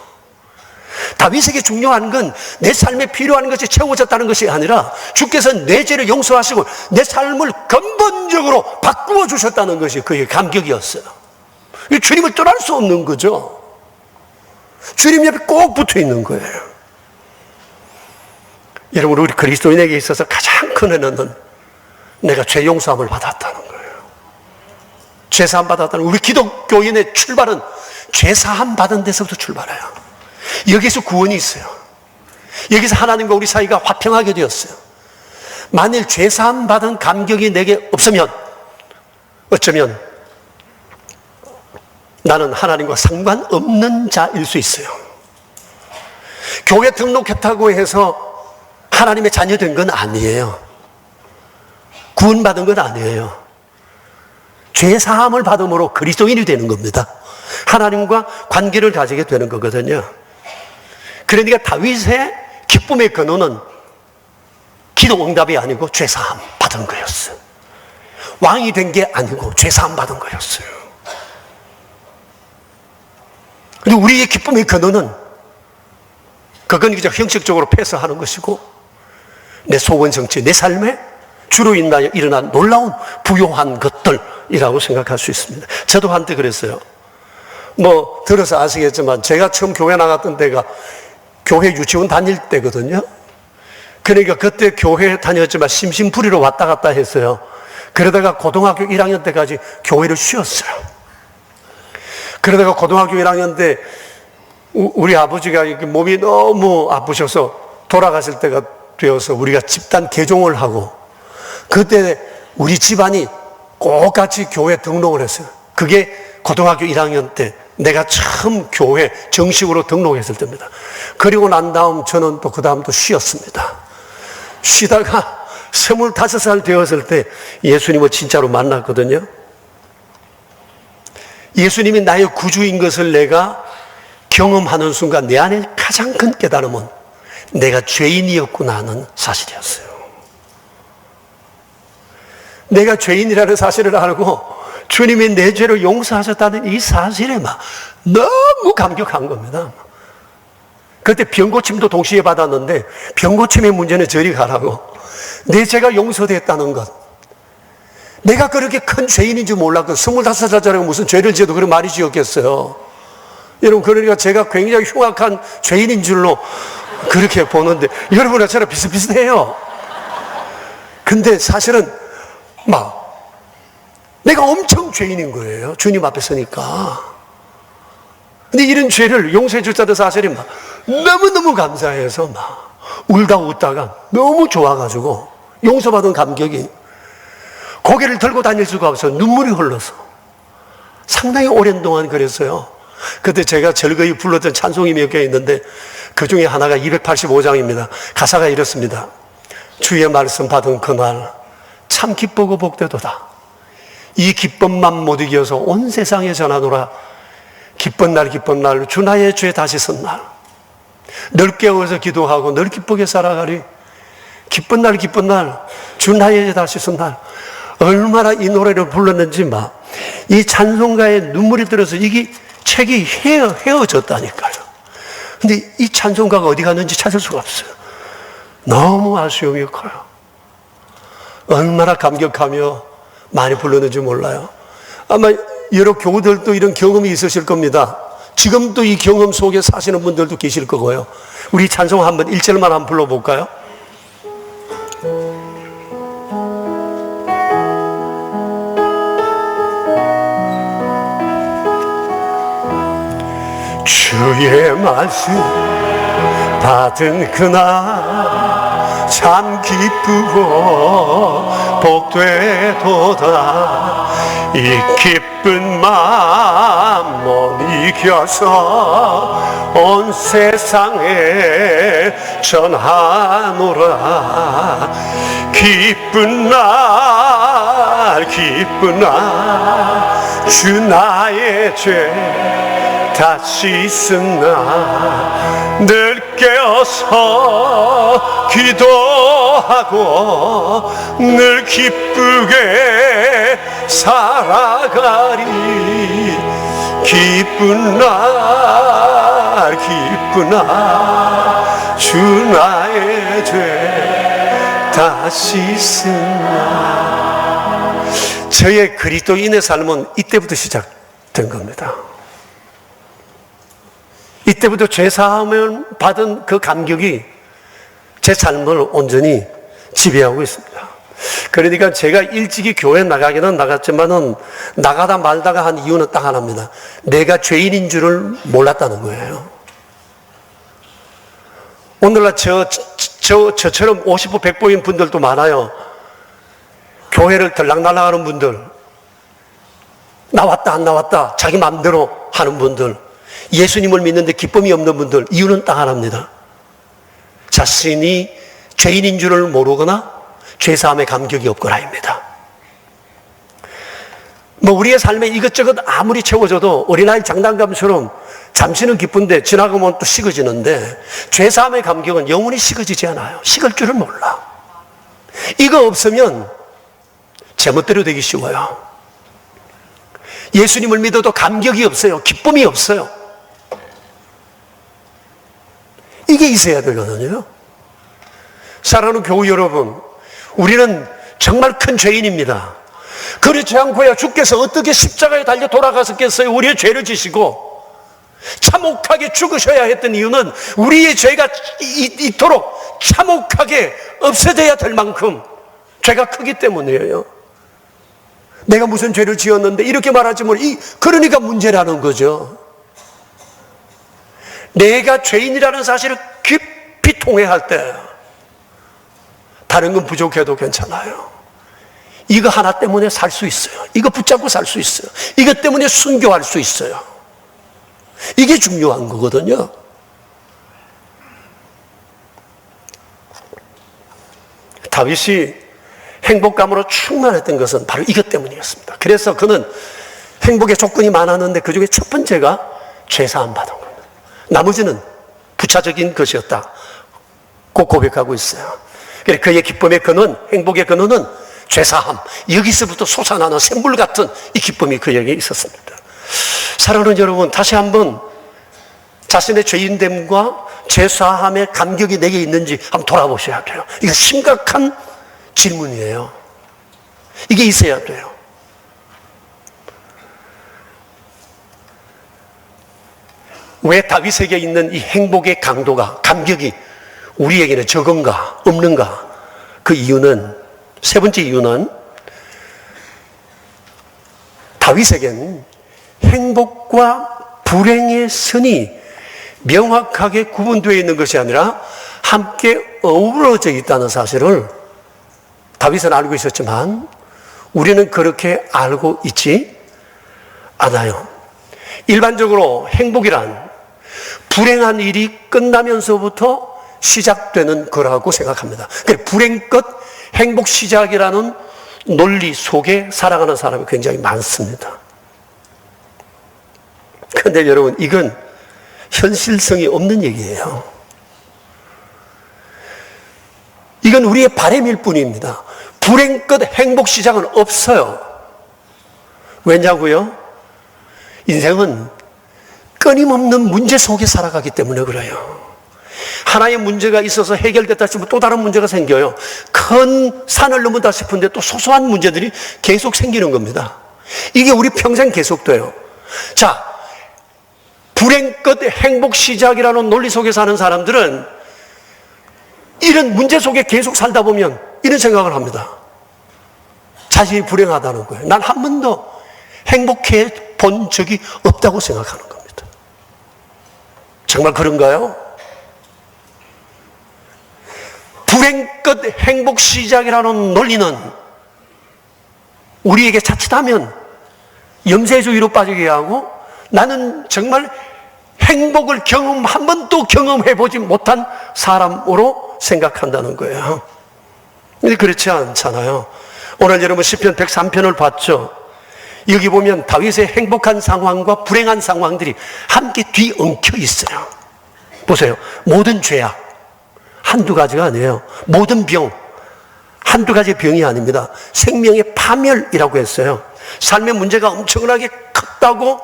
다윗에게 중요한 건 내 삶에 필요한 것이 채워졌다는 것이 아니라 주께서 내 죄를 용서하시고 내 삶을 근본적으로 바꾸어 주셨다는 것이 그의 감격이었어요. 주님을 떠날 수 없는 거죠. 주님 옆에 꼭 붙어 있는 거예요. 여러분, 우리 그리스도인에게 있어서 가장 큰 은혜는 내가 죄 용서함을 받았다는 거예요. 죄 사함 받았다는, 우리 기독교인의 출발은 죄 사함 받은 데서부터 출발해요. 여기서 구원이 있어요. 여기서 하나님과 우리 사이가 화평하게 되었어요. 만일 죄 사함 받은 감격이 내게 없으면 어쩌면 나는 하나님과 상관없는 자일 수 있어요. 교회 등록했다고 해서 하나님의 자녀 된 건 아니에요. 구원받은 건 아니에요. 죄 사함을 받음으로 그리스도인이 되는 겁니다. 하나님과 관계를 가지게 되는 거거든요. 그러니까 다윗의 기쁨의 근원은 기도 응답이 아니고 죄 사함 받은 거였어요. 왕이 된 게 아니고 죄 사함 받은 거였어요. 근데 우리의 기쁨의 근원은 그건 그저 형식적으로 패스하는 것이고, 내 소원 정치, 내 삶에 주로 인하여 일어난 놀라운 부요한 것들이라고 생각할 수 있습니다. 저도 한때 그랬어요. 뭐 들어서 아시겠지만 제가 처음 교회 나갔던 때가 교회 유치원 다닐 때거든요. 그러니까 그때 교회 다녔지만 심심풀이로 왔다 갔다 했어요. 그러다가 고등학교 1학년 때까지 교회를 쉬었어요. 그러다가 고등학교 1학년 때 우리 아버지가 몸이 너무 아프셔서 돌아가실 때가 되어서 우리가 집단 개종을 하고, 그때 우리 집안이 꼭 같이 교회 등록을 했어요. 그게 고등학교 1학년 때 내가 처음 교회 정식으로 등록했을 때입니다. 그리고 난 다음 저는 또 그 다음 또 쉬었습니다. 쉬다가 25살 되었을 때 예수님을 진짜로 만났거든요. 예수님이 나의 구주인 것을 내가 경험하는 순간 내 안에 가장 큰 깨달음은 내가 죄인이었구나 하는 사실이었어요. 내가 죄인이라는 사실을 알고 주님이 내 죄를 용서하셨다는 이 사실에 막 너무 감격한 겁니다. 그때 병고침도 동시에 받았는데, 병고침의 문제는 저리 가라고, 내 죄가 용서됐다는 것, 내가 그렇게 큰 죄인인 줄 몰랐고, 25살짜리가 무슨 죄를 지어도 그런 말이 지었겠어요. 여러분, 그러니까 제가 굉장히 흉악한 죄인인 줄로 그렇게 보는데, 여러분과 저랑 비슷비슷해요. 근데 사실은 막 내가 엄청 죄인인 거예요, 주님 앞에 서니까. 근데 이런 죄를 용서해 주셨다는 사실이 막 너무너무 감사해서 막 울다 웃다가 너무 좋아가지고, 용서받은 감격이 고개를 들고 다닐 수가 없어서 눈물이 흘러서 상당히 오랜 동안 그랬어요. 그때 제가 즐거이 불렀던 찬송이 몇 개 있는데 그 중에 하나가 285장입니다. 가사가 이렇습니다. 주의 말씀 받은 그날 참 기쁘고 복되도다. 이 기쁨만 못 이겨서 온 세상에 전하노라. 기쁜 날 기쁜 날 주 나의 죄 다시 쓴 날. 늘 깨어서 기도하고 늘 기쁘게 살아가리. 기쁜 날 기쁜 날 주 나의 죄 다시 쓴 날. 얼마나 이 노래를 불렀는지 막 이 찬송가에 눈물이 들어서 이게 책이 헤어졌다니까요. 근데 이 찬송가가 어디 갔는지 찾을 수가 없어요. 너무 아쉬움이 커요. 얼마나 감격하며 많이 불렀는지 몰라요. 아마 여러 교우들도 이런 경험이 있으실 겁니다. 지금도 이 경험 속에 사시는 분들도 계실 거고요. 우리 찬송 한번 1절만 한번 불러볼까요? 주의 말씀 받은 그날 참 기쁘고 복되도다. 이 기쁜 마음 못 이겨서 온 세상에 전하노라. 기쁜 날 기쁜 날 주 나의 죄 다시 쓴 날 늘 깨어서 기도하고 늘 기쁘게 살아가리. 기쁜 날 기쁜 날 주 나의 죄 다시 쓴 날. 저의 그리스도인의 삶은 이때부터 시작됐어요. 된 겁니다. 이때부터 죄사함을 받은 그 감격이 제 삶을 온전히 지배하고 있습니다. 그러니까 제가 일찍이 교회 나가기는 나갔지만은 나가다 말다가 한 이유는 딱 하나입니다. 내가 죄인인 줄을 몰랐다는 거예요. 오늘날 저처럼 50보 100보인 분들도 많아요. 교회를 들락날락하는 분들, 나왔다 안 나왔다 자기 마음대로 하는 분들, 예수님을 믿는데 기쁨이 없는 분들, 이유는 딱 하나입니다. 자신이 죄인인 줄을 모르거나 죄사함의 감격이 없거나입니다. 우리의 삶에 이것저것 아무리 채워져도 어린아이 장난감처럼 잠시는 기쁜데 지나가면 또 식어지는데, 죄사함의 감격은 영원히 식어지지 않아요. 식을 줄을 몰라. 이거 없으면 제멋대로 되기 쉬워요. 예수님을 믿어도 감격이 없어요. 기쁨이 없어요. 이게 있어야 되거든요. 사랑하는 교우 여러분, 우리는 정말 큰 죄인입니다. 그렇지 않고야 주께서 어떻게 십자가에 달려 돌아가셨겠어요? 우리의 죄를 지시고 참혹하게 죽으셔야 했던 이유는 우리의 죄가 이토록 참혹하게 없어져야 될 만큼 죄가 크기 때문이에요. 내가 무슨 죄를 지었는데 이렇게 말하지 그러니까 문제라는 거죠. 내가 죄인이라는 사실을 깊이 통회할 때 다른 건 부족해도 괜찮아요. 이거 하나 때문에 살 수 있어요. 이거 붙잡고 살 수 있어요. 이것 때문에 순교할 수 있어요. 이게 중요한 거거든요. 다윗이 행복감으로 충만했던 것은 바로 이것 때문이었습니다. 그래서 그는 행복의 조건이 많았는데 그 중에 첫 번째가 죄사함 받은 겁니다. 나머지는 부차적인 것이었다 꼭 고백하고 있어요. 그의 기쁨의 근원, 행복의 근원은 죄사함, 여기서부터 솟아나는 샘물 같은 이 기쁨이 그에게 있었습니다. 사랑하는 여러분, 다시 한번 자신의 죄인됨과 죄사함의 감격이 내게 있는지 한번 돌아보셔야 돼요. 이거 심각한 질문이에요. 이게 있어야 돼요. 왜 다윗에게 있는 이 행복의 강도가, 감격이 우리에게는 적은가, 없는가? 그 이유는, 세 번째 이유는 다윗에게는 행복과 불행의 선이 명확하게 구분되어 있는 것이 아니라 함께 어우러져 있다는 사실을 다윗은 알고 있었지만 우리는 그렇게 알고 있지 않아요. 일반적으로 행복이란 불행한 일이 끝나면서부터 시작되는 거라고 생각합니다. 불행 끝 행복 시작이라는 논리 속에 살아가는 사람이 굉장히 많습니다. 그런데 여러분, 이건 현실성이 없는 얘기예요. 이건 우리의 바람일 뿐입니다. 불행 끝 행복 시작은 없어요. 왜냐고요? 인생은 끊임없는 문제 속에 살아가기 때문에 그래요. 하나의 문제가 있어서 해결됐다 싶으면 또 다른 문제가 생겨요. 큰 산을 넘었다 싶은데 또 소소한 문제들이 계속 생기는 겁니다. 이게 우리 평생 계속돼요. 자, 불행 끝 행복 시작이라는 논리 속에 사는 사람들은 이런 문제 속에 계속 살다 보면 이런 생각을 합니다. 자신이 불행하다는 거예요. 난 한 번도 행복해 본 적이 없다고 생각하는 겁니다. 정말 그런가요? 불행 끝 행복 시작이라는 논리는 우리에게 자칫하면 염세주의로 빠지게 하고 나는 정말 행복을 한 번도 경험해보지 못한 사람으로 생각한다는 거예요. 근데 그렇지 않잖아요. 오늘 여러분 시편 103편을 봤죠. 여기 보면 다윗의 행복한 상황과 불행한 상황들이 함께 뒤엉켜 있어요. 보세요. 모든 죄악 한두 가지가 아니에요. 모든 병 한두 가지 병이 아닙니다. 생명의 파멸이라고 했어요. 삶의 문제가 엄청나게 컸다고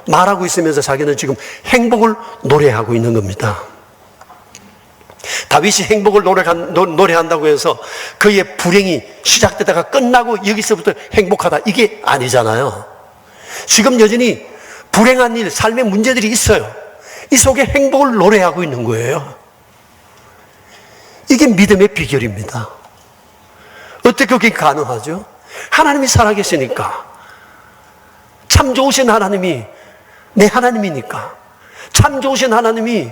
말하고 있으면서 자기는 지금 행복을 노래하고 있는 겁니다. 다윗이 행복을 노래한다고 해서 그의 불행이 시작되다가 끝나고 여기서부터 행복하다, 이게 아니잖아요. 지금 여전히 불행한 일, 삶의 문제들이 있어요. 이 속에 행복을 노래하고 있는 거예요. 이게 믿음의 비결입니다. 어떻게 그게 가능하죠? 하나님이 살아계시니까. 참 좋으신 하나님이 내 하나님이니까. 참 좋으신 하나님이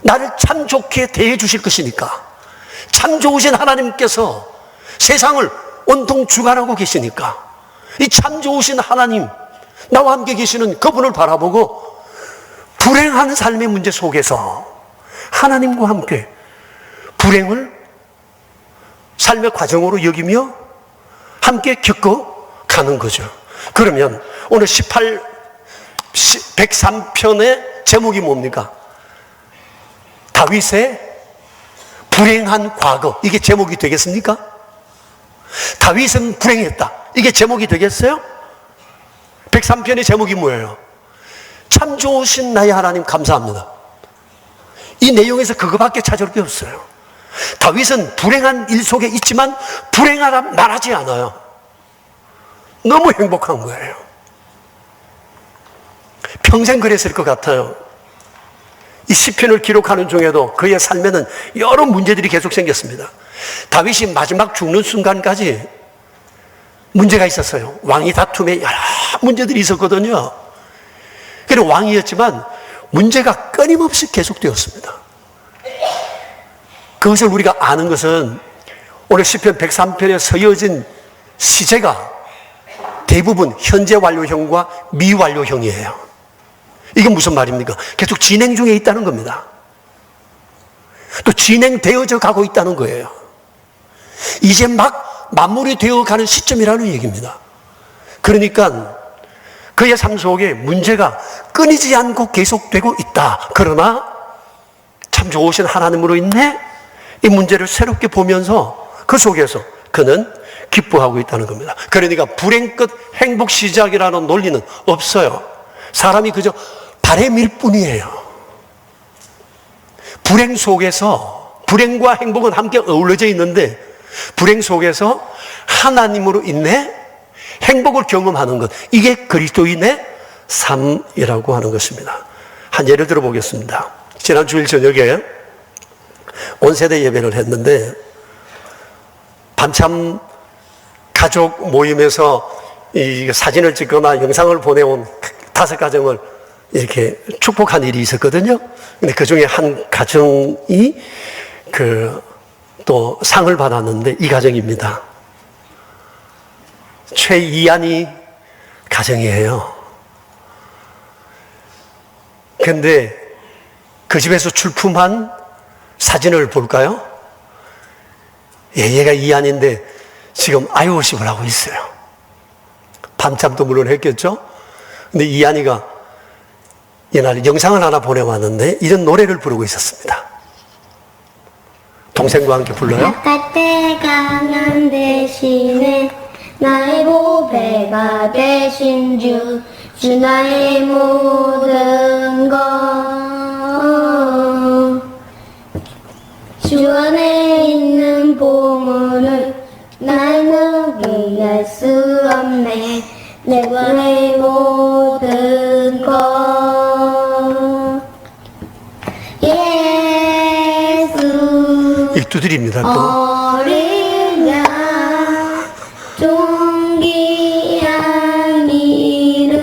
나를 참 좋게 대해 주실 것이니까. 참 좋으신 하나님께서 세상을 온통 주관하고 계시니까. 이 참 좋으신 하나님, 나와 함께 계시는 그분을 바라보고 불행한 삶의 문제 속에서 하나님과 함께 불행을 삶의 과정으로 여기며 함께 겪어가는 거죠. 그러면 오늘 103편의 제목이 뭡니까? 다윗의 불행한 과거. 이게 제목이 되겠습니까? 다윗은 불행했다. 이게 제목이 되겠어요? 103편의 제목이 뭐예요? 참 좋으신 나의 하나님 감사합니다. 이 내용에서 그거밖에 찾을 게 없어요. 다윗은 불행한 일 속에 있지만 불행하다 말하지 않아요. 너무 행복한 거예요. 평생 그랬을 것 같아요. 이 시편을 기록하는 중에도 그의 삶에는 여러 문제들이 계속 생겼습니다. 다윗이 마지막 죽는 순간까지 문제가 있었어요. 왕위 다툼에 여러 문제들이 있었거든요. 그래서 왕이었지만 문제가 끊임없이 계속되었습니다. 그것을 우리가 아는 것은 오늘 시편 103편에 서여진 시제가 대부분 현재 완료형과 미완료형이에요. 이게 무슨 말입니까? 계속 진행 중에 있다는 겁니다. 또 진행되어져 가고 있다는 거예요. 이제 막 마무리 되어 가는 시점이라는 얘기입니다. 그러니까 그의 삶 속에 문제가 끊이지 않고 계속되고 있다. 그러나 참 좋으신 하나님으로 인해 이 문제를 새롭게 보면서 그 속에서 그는 기뻐하고 있다는 겁니다. 그러니까 불행 끝 행복 시작이라는 논리는 없어요. 사람이 그저 바램일 뿐이에요. 불행 속에서 불행과 행복은 함께 어우러져 있는데 불행 속에서 하나님으로 인해 행복을 경험하는 것, 이게 그리스도인의 삶이라고 하는 것입니다. 한 예를 들어 보겠습니다. 지난 주일 저녁에 온세대 예배를 했는데 밤참 가족 모임에서 이 사진을 찍거나 영상을 보내온 5가정을 이렇게 축복한 일이 있었거든요. 근데 그 중에 한 가정이 또 상을 받았는데 이 가정입니다. 최이한이 가정이에요. 근데 그 집에서 출품한 사진을 볼까요? 얘가 이한인데 지금 아이워십을 하고 있어요. 밤잠도 물론 했겠죠? 근데 이한이가 옛날에 영상을 하나 보내왔는데 이런 노래를 부르고 있었습니다. 동생과 함께 불러요. 약할 때가 난 대신에 나의 보배가 되신 주 나의 모든 것 주 안에 있는 보물은 나는 이해할 수 없네 내 구원의 모든 것 예수 이 두드립니다. 또 어린 양 존귀한 이름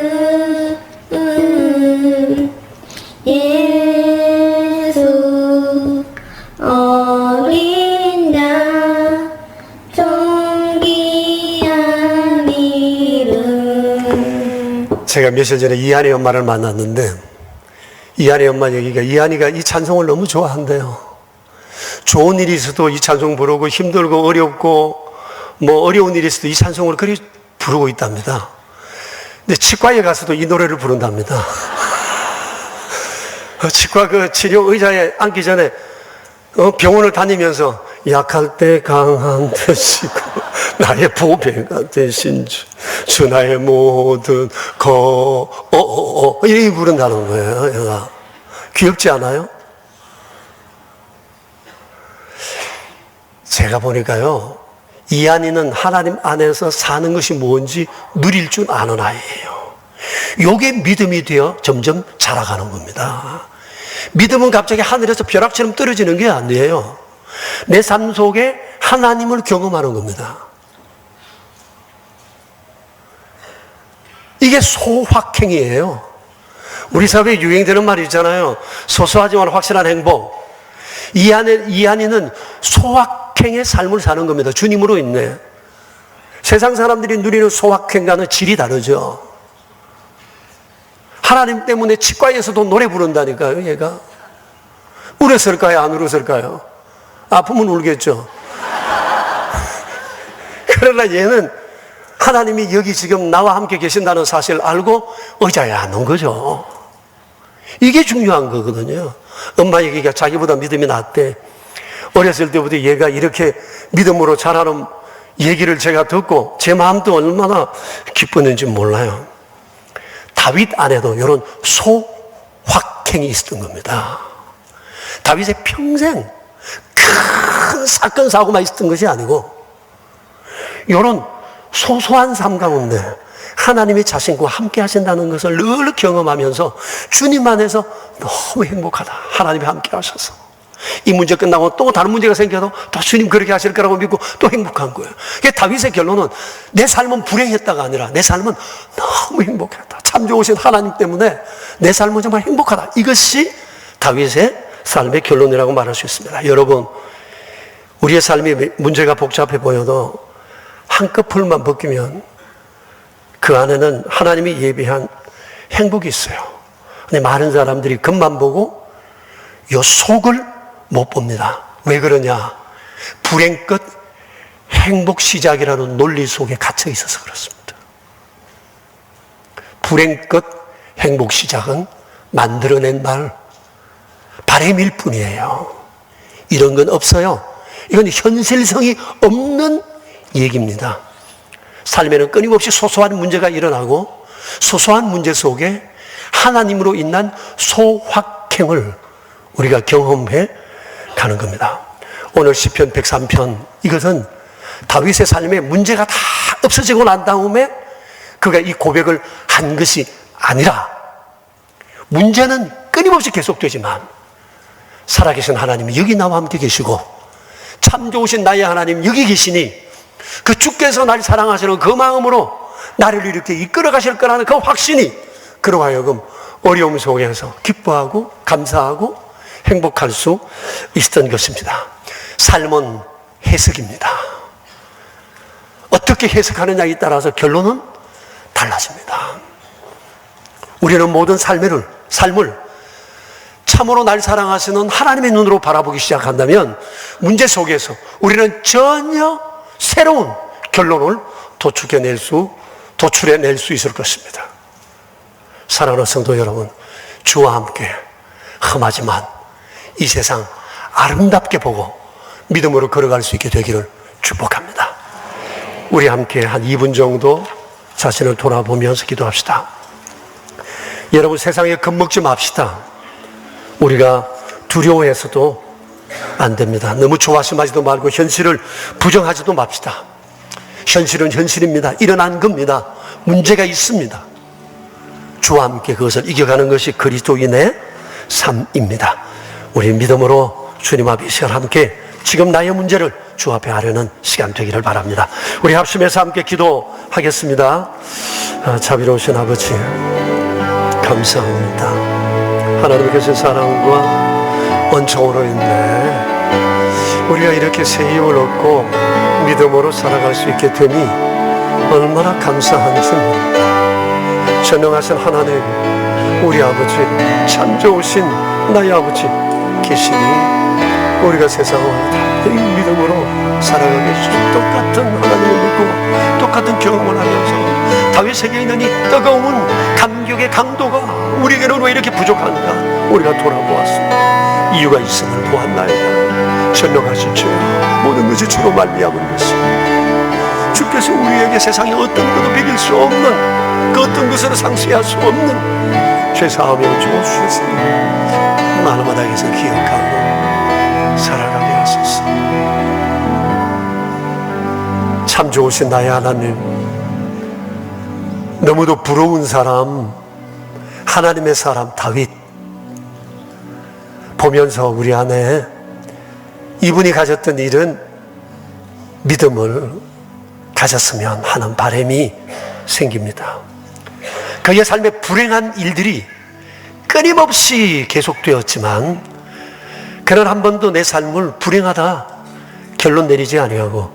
예수 어린 양 존귀한 이름. 제가 며칠 전에 이한이 엄마를 만났는데 이한이 엄마 얘기가 이한이가 이 찬송을 너무 좋아한대요. 좋은 일이 있어도 이 찬송 부르고 힘들고 어렵고 뭐 어려운 일이 있어도 이 찬송을 그리 부르고 있답니다. 근데 치과에 가서도 이 노래를 부른답니다. 치과 그 치료 의자에 앉기 전에 병원을 다니면서 약할 때 강한 되시고 나의 보배가 되신 주 나의 모든 이렇게 부른다는 거예요. 얘가 귀엽지 않아요? 제가 보니까요 이한이는 하나님 안에서 사는 것이 뭔지 누릴 줄 아는 아이예요. 요게 믿음이 되어 점점 자라가는 겁니다. 믿음은 갑자기 하늘에서 벼락처럼 떨어지는 게 아니에요. 내 삶 속에 하나님을 경험하는 겁니다. 이게 소확행이에요. 우리 사회에 유행되는 말이 있잖아요. 소소하지만 확실한 행복. 이 안에는 소확행의 삶을 사는 겁니다. 주님으로 인해. 세상 사람들이 누리는 소확행과는 질이 다르죠. 하나님 때문에 치과에서도 노래 부른다니까요, 얘가. 울었을까요? 안 울었을까요? 아프면 울겠죠. 그러나 얘는 하나님이 여기 지금 나와 함께 계신다는 사실을 알고 의자에 앉는 거죠. 이게 중요한 거거든요. 엄마 얘기가 자기보다 믿음이 낫대. 어렸을 때부터 얘가 이렇게 믿음으로 자라는 얘기를 제가 듣고 제 마음도 얼마나 기뻤는지 몰라요. 다윗 안에도 이런 소확행이 있었던 겁니다. 다윗의 평생 큰 사건 사고만 있었던 것이 아니고 이런 소소한 삶 가운데 하나님이 자신과 함께 하신다는 것을 늘 경험하면서 주님 안에서 너무 행복하다. 하나님이 함께 하셔서 이 문제 끝나고 또 다른 문제가 생겨도 또 주님 그렇게 하실 거라고 믿고 또 행복한 거예요. 다윗의 결론은 내 삶은 불행했다가 아니라 내 삶은 너무 행복했다. 참 좋으신 하나님 때문에 내 삶은 정말 행복하다. 이것이 다윗의 삶의 결론이라고 말할 수 있습니다. 여러분, 우리의 삶이 문제가 복잡해 보여도 한꺼풀만 벗기면 그 안에는 하나님이 예비한 행복이 있어요. 근데 많은 사람들이 겉만 보고 요 속을 못 봅니다. 왜 그러냐? 불행 끝 행복 시작이라는 논리 속에 갇혀 있어서 그렇습니다. 불행 끝 행복 시작은 만들어낸 말, 바램일 뿐이에요. 이런 건 없어요. 이건 현실성이 없는 얘기입니다. 삶에는 끊임없이 소소한 문제가 일어나고 소소한 문제 속에 하나님으로 인한 소확행을 우리가 경험해 가는 겁니다. 오늘 시편 103편, 이것은 다윗의 삶에 문제가 다 없어지고 난 다음에 그가 이 고백을 한 것이 아니라 문제는 끊임없이 계속되지만 살아계신 하나님이 여기 나와 함께 계시고 참 좋으신 나의 하나님 여기 계시니 그 주께서 나를 사랑하시는 그 마음으로 나를 이렇게 이끌어 가실 거라는 그 확신이 그로 하여금 어려움 속에서 기뻐하고 감사하고 행복할 수 있었던 것입니다. 삶은 해석입니다. 어떻게 해석하느냐에 따라서 결론은 달라집니다. 우리는 모든 삶을 참으로 날 사랑하시는 하나님의 눈으로 바라보기 시작한다면 문제 속에서 우리는 전혀 새로운 결론을 도출해낼 수 있을 것입니다. 사랑하는 성도 여러분, 주와 함께 험하지만 이 세상 아름답게 보고 믿음으로 걸어갈 수 있게 되기를 축복합니다. 우리 함께 한 2분 정도 자신을 돌아보면서 기도합시다. 여러분, 세상에 겁먹지 맙시다. 우리가 두려워해서도 안 됩니다. 너무 조바심하지도 말고 현실을 부정하지도 맙시다. 현실은 현실입니다. 일어난 겁니다. 문제가 있습니다. 주와 함께 그것을 이겨가는 것이 그리스도인의 삶입니다. 우리 믿음으로 주님 앞에 이 시간 함께 지금 나의 문제를 주 앞에 하려는 시간 되기를 바랍니다. 우리 합심해서 함께 기도하겠습니다. 자비로우신 아버지, 감사합니다. 하나님께서 사랑과 은총으로 인해 우리가 이렇게 새 힘을 얻고 믿음으로 살아갈 수 있게 되니 얼마나 감사한지 모릅니다. 전능하신 하나님, 우리 아버지, 참 좋으신 나의 아버지 계시니 우리가 세상을 다 믿음으로 살아가게 해주시고 똑같은 하나님을 믿고 똑같은 경험을 하면서 다윗에게 있는 이 뜨거운 감격의 강도가 우리에게는 왜 이렇게 부족한가 우리가 돌아보았습니다. 이유가 있음을 보았나이다. 전능하신 주여, 모든 것이 주로 말미암은 것입니다. 주께서 우리에게 세상에 어떤 것도 비길 수 없는, 그 어떤 것으로 상쇄할 수 없는 죄사하며 주옵소서. 하나님마다 계속 기억하고 살아가게 하소서. 참 좋으신 나의 하나님, 너무도 부러운 사람, 하나님의 사람 다윗 보면서 우리 안에 이분이 가졌던 일은 믿음을 가졌으면 하는 바람이 생깁니다. 그의 삶에 불행한 일들이 끊임없이 계속되었지만 그는 한 번도 내 삶을 불행하다 결론 내리지 아니하고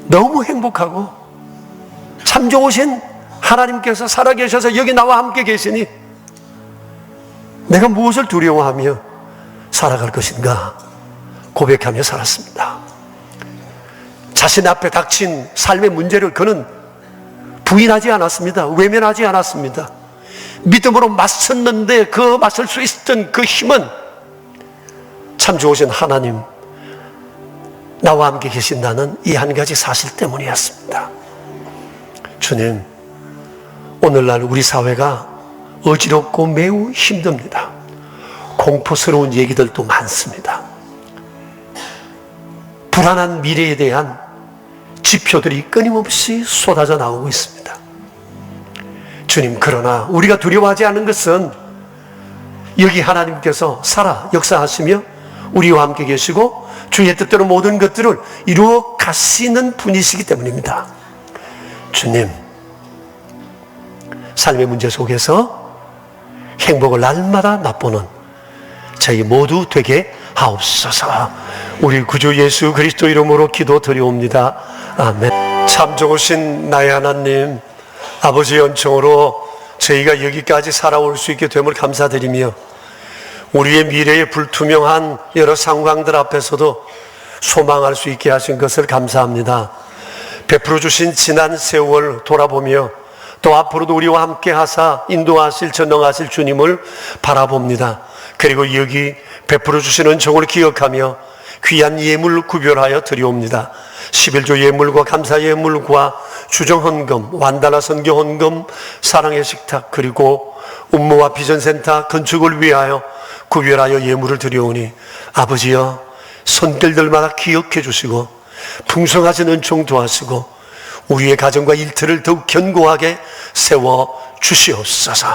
너무 행복하고 참 좋으신 하나님께서 살아계셔서 여기 나와 함께 계시니 내가 무엇을 두려워하며 살아갈 것인가 고백하며 살았습니다. 자신 앞에 닥친 삶의 문제를 그는 부인하지 않았습니다. 외면하지 않았습니다. 믿음으로 맞섰는데 그 맞설 수 있었던 그 힘은 참 좋으신 하나님, 나와 함께 계신다는 이 한 가지 사실 때문이었습니다. 주님, 오늘날 우리 사회가 어지럽고 매우 힘듭니다. 공포스러운 얘기들도 많습니다. 불안한 미래에 대한 지표들이 끊임없이 쏟아져 나오고 있습니다. 주님, 그러나 우리가 두려워하지 않는 것은 여기 하나님께서 살아 역사하시며 우리와 함께 계시고 주의 뜻대로 모든 것들을 이루어 가시는 분이시기 때문입니다. 주님, 삶의 문제 속에서 행복을 날마다 맛보는 저희 모두 되게 하옵소서. 우리 구주 예수 그리스도 이름으로 기도드리옵니다. 아멘. 참 좋으신 나의 하나님, 아버지의 은총으로 저희가 여기까지 살아올 수 있게 됨을 감사드리며 우리의 미래의 불투명한 여러 상황들 앞에서도 소망할 수 있게 하신 것을 감사합니다. 베풀어 주신 지난 세월 돌아보며 또 앞으로도 우리와 함께 하사 인도하실 전능하실 주님을 바라봅니다. 그리고 여기 베풀어 주신 은총을 기억하며 귀한 예물 구별하여 드리옵니다. 11조 예물과 감사 예물과 주정 헌금, 완달라 선교 헌금, 사랑의 식탁, 그리고 운모와 비전센터 건축을 위하여 구별하여 예물을 드려오니 아버지여, 손길들마다 기억해 주시고 풍성하신 은총 도와주시고 우리의 가정과 일터를 더욱 견고하게 세워 주시옵소서.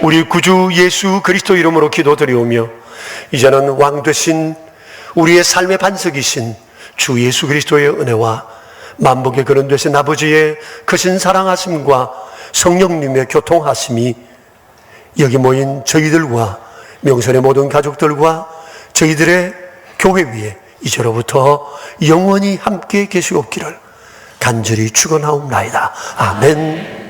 우리 구주 예수 그리스도 이름으로 기도드리오며 이제는 왕 되신 우리의 삶의 반석이신 주 예수 그리스도의 은혜와 만복의 근원 되신 아버지의 크신 사랑하심과 성령님의 교통하심이 여기 모인 저희들과 명선의 모든 가족들과 저희들의 교회 위에 이제로부터 영원히 함께 계시옵기를 간절히 축원하옵나이다. 아멘.